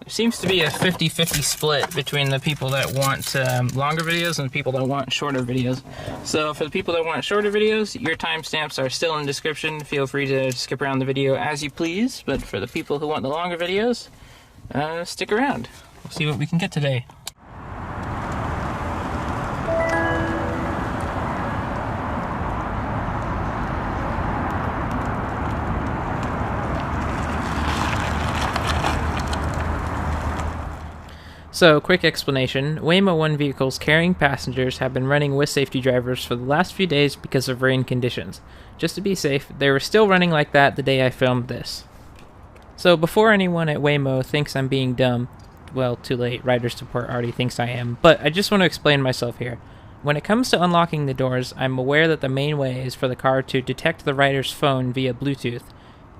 seems to be a 50-50 split between the people that want longer videos and the people that want shorter videos. So for the people that want shorter videos, your timestamps are still in the description. Feel free to skip around the video as you please, but for the people who want the longer videos, stick around. We'll see what we can get today. So, quick explanation, Waymo 1 vehicles carrying passengers have been running with safety drivers for the last few days because of rain conditions. Just to be safe, they were still running like that the day I filmed this. So before anyone at Waymo thinks I'm being dumb, well, too late, rider support already thinks I am, but I just want to explain myself here. When it comes to unlocking the doors, I'm aware that the main way is for the car to detect the rider's phone via Bluetooth.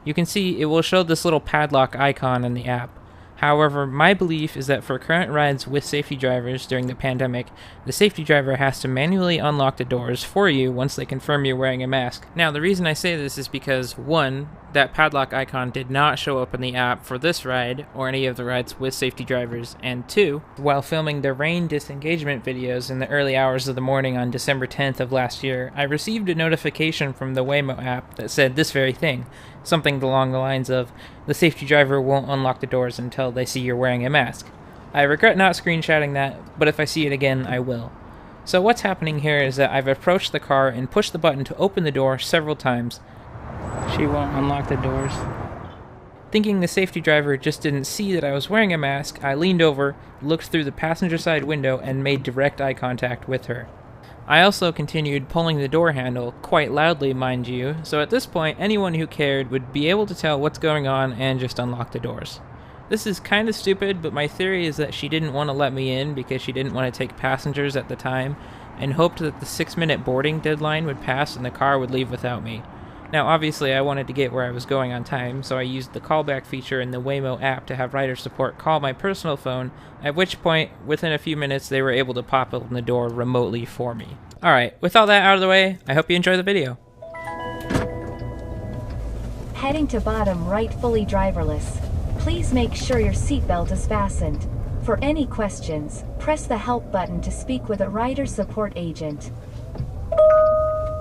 You can see it will show this little padlock icon in the app. However, my belief is that for current rides with safety drivers during the pandemic, the safety driver has to manually unlock the doors for you once they confirm you're wearing a mask. Now, the reason I say this is because, 1, that padlock icon did not show up in the app for this ride or any of the rides with safety drivers, and 2, while filming the rain disengagement videos in the early hours of the morning on December 10th of last year, I received a notification from the Waymo app that said this very thing, something along the lines of, the safety driver won't unlock the doors until they see you're wearing a mask. I regret not screenshotting that, but if I see it again, I will. So what's happening here is that I've approached the car and pushed the button to open the door several times. She won't unlock the doors. Thinking the safety driver just didn't see that I was wearing a mask, I leaned over, looked through the passenger side window, and made direct eye contact with her. I also continued pulling the door handle, quite loudly mind you, so at this point anyone who cared would be able to tell what's going on and just unlock the doors. This is kind of stupid, but my theory is that she didn't want to let me in because she didn't want to take passengers at the time, and hoped that the 6-minute boarding deadline would pass and the car would leave without me. Now obviously I wanted to get where I was going on time, so I used the callback feature in the Waymo app to have rider support call my personal phone, at which point, within a few minutes, they were able to pop open the door remotely for me. Alright, with all that out of the way, I hope you enjoy the video. Heading to bottom right, fully driverless. Please make sure your seatbelt is fastened. For any questions, press the help button to speak with a rider support agent.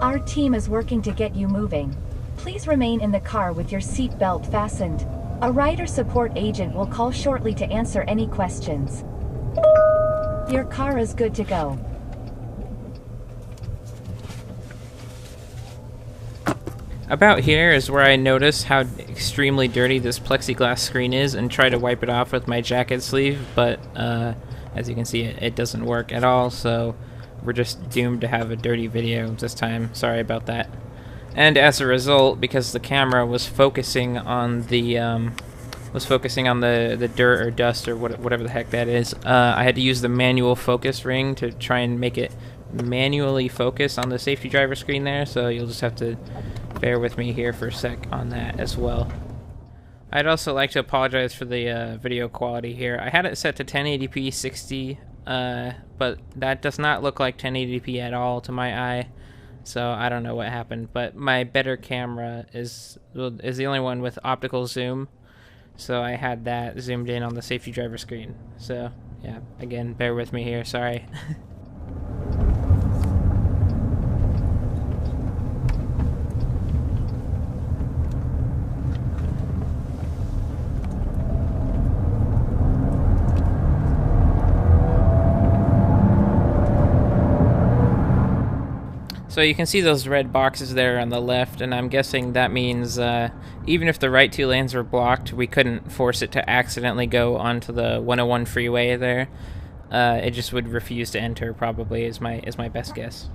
Our team is working to get you moving. Please remain in the car with your seatbelt fastened. A rider support agent will call shortly to answer any questions. Your car is good to go. About here is where I notice how extremely dirty this plexiglass screen is and try to wipe it off with my jacket sleeve, but as you can see it doesn't work at all, so we're just doomed to have a dirty video this time. Sorry about that. And as a result, because the camera was focusing on the dirt or dust or whatever the heck that is, I had to use the manual focus ring to try and make it manually focus on the safety driver screen there, so you'll just have to bear with me here for a sec on that as well. I'd also like to apologize for the video quality here. I had it set to 1080p 60, but that does not look like 1080p at all to my eye, so I don't know what happened. But my better camera is the only one with optical zoom, so I had that zoomed in on the safety driver screen. So yeah, again, bear with me here, sorry. So you can see those red boxes there on the left, and I'm guessing that means even if the right two lanes were blocked, we couldn't force it to accidentally go onto the 101 freeway there. It just would refuse to enter, probably, is my best guess.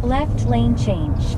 Left lane change.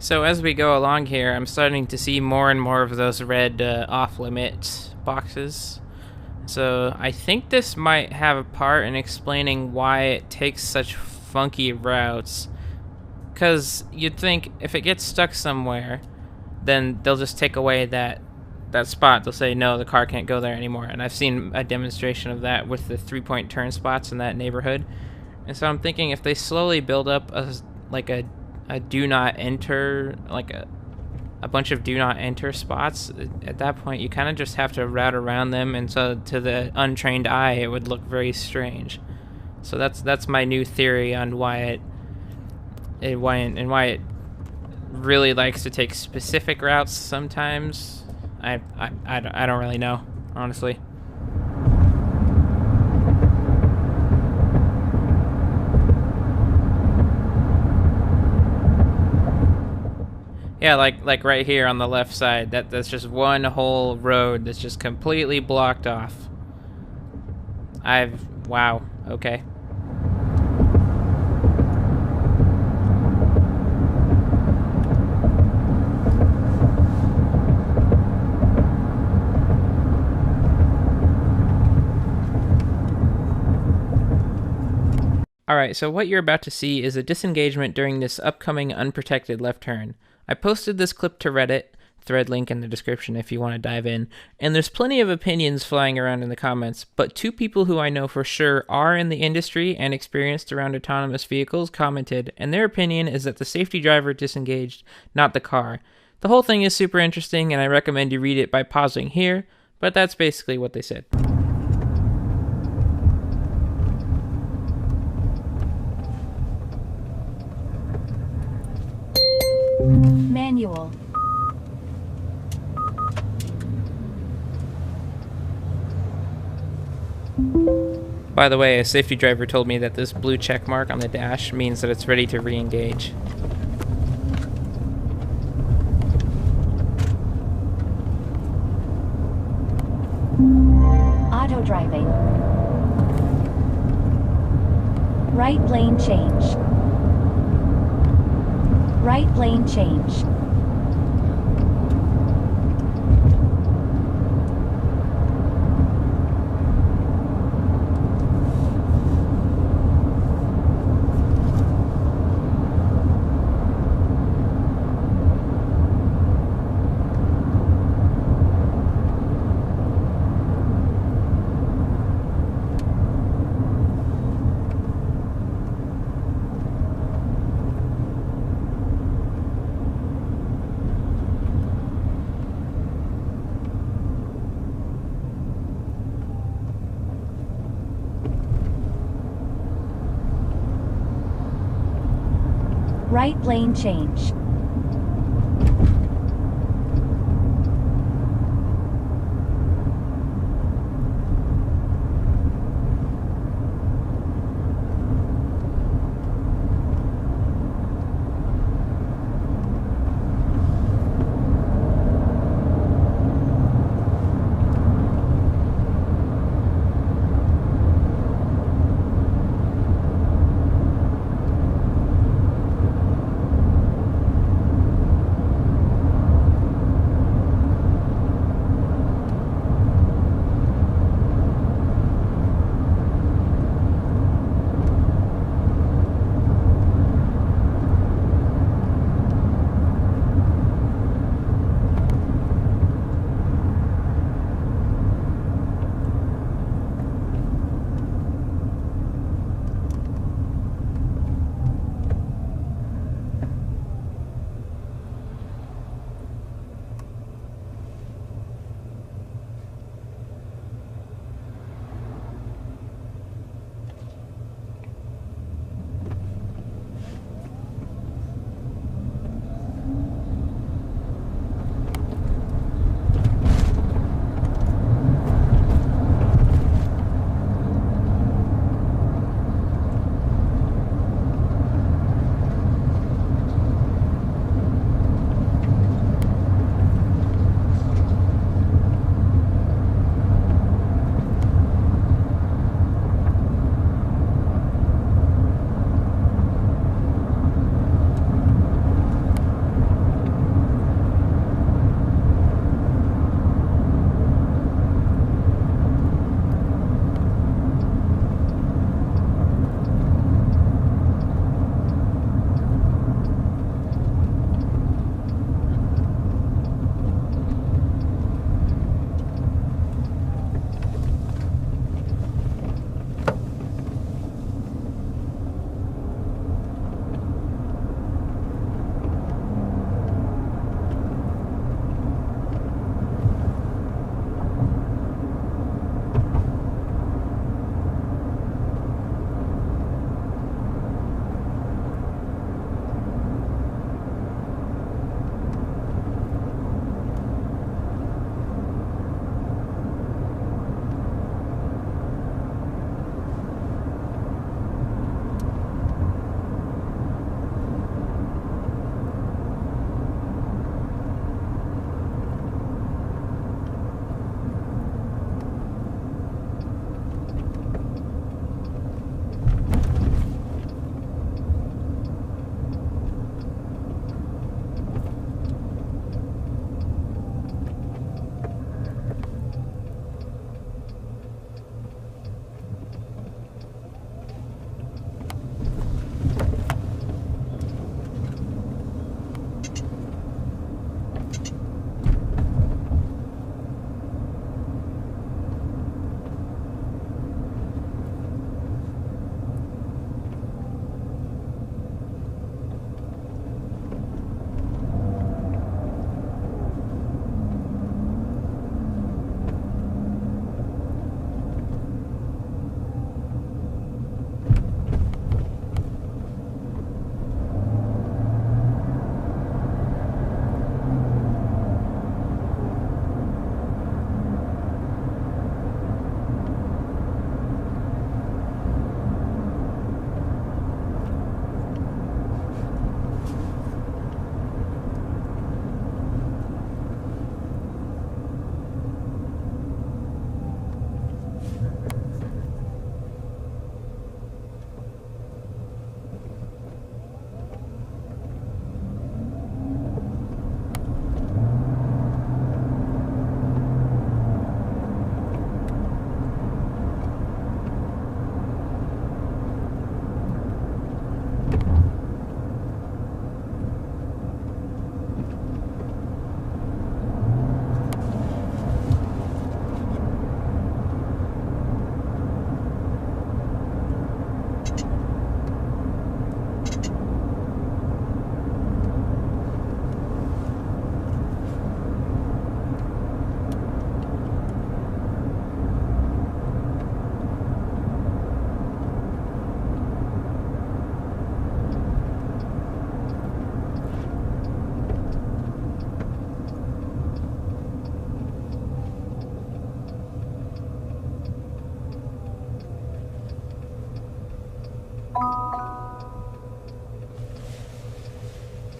So as we go along here, I'm starting to see more and more of those red off-limit boxes. So I think this might have a part in explaining why it takes such funky routes Because you'd think if it gets stuck somewhere, then they'll just take away that spot. They'll say, no, the car can't go there anymore. And I've seen a demonstration of that with the 3-point turn spots in that neighborhood. And so I'm thinking if they slowly build up a do not enter, like a bunch of do not enter spots, at that point you kind of just have to route around them, and so to the untrained eye it would look very strange. So that's my new theory on why it really likes to take specific routes sometimes. I don't really know, honestly. Yeah, like right here on the left side, that's just one whole road that's just completely blocked off. Wow, okay. Alright, so what you're about to see is a disengagement during this upcoming unprotected left turn. I posted this clip to Reddit, thread link in the description if you want to dive in, and there's plenty of opinions flying around in the comments, but 2 people who I know for sure are in the industry and experienced around autonomous vehicles commented, and their opinion is that the safety driver disengaged, not the car. The whole thing is super interesting, and I recommend you read it by pausing here, but that's basically what they said. Manual. By the way, a safety driver told me that this blue check mark on the dash means that it's ready to re-engage. Auto driving. Right lane change. Right lane change. Right lane change.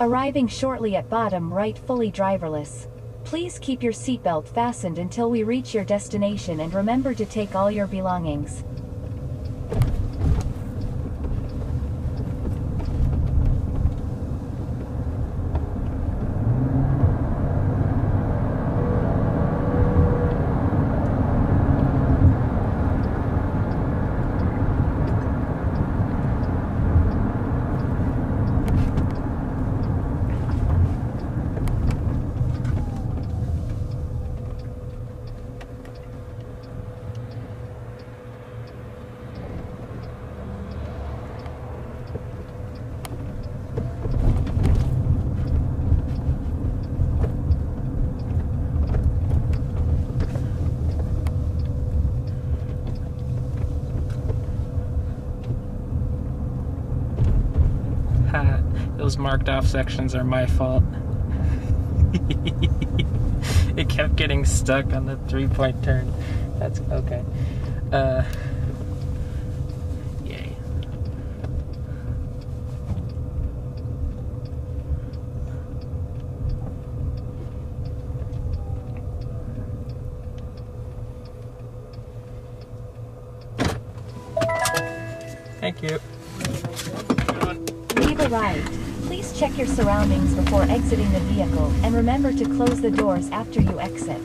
Arriving shortly at bottom right, fully driverless. Please keep your seatbelt fastened until we reach your destination and remember to take all your belongings. Those marked off sections are my fault. It kept getting stuck on the 3-point turn. That's okay. Yay. Thank you. We've arrived. Please check your surroundings before exiting the vehicle and remember to close the doors after you exit.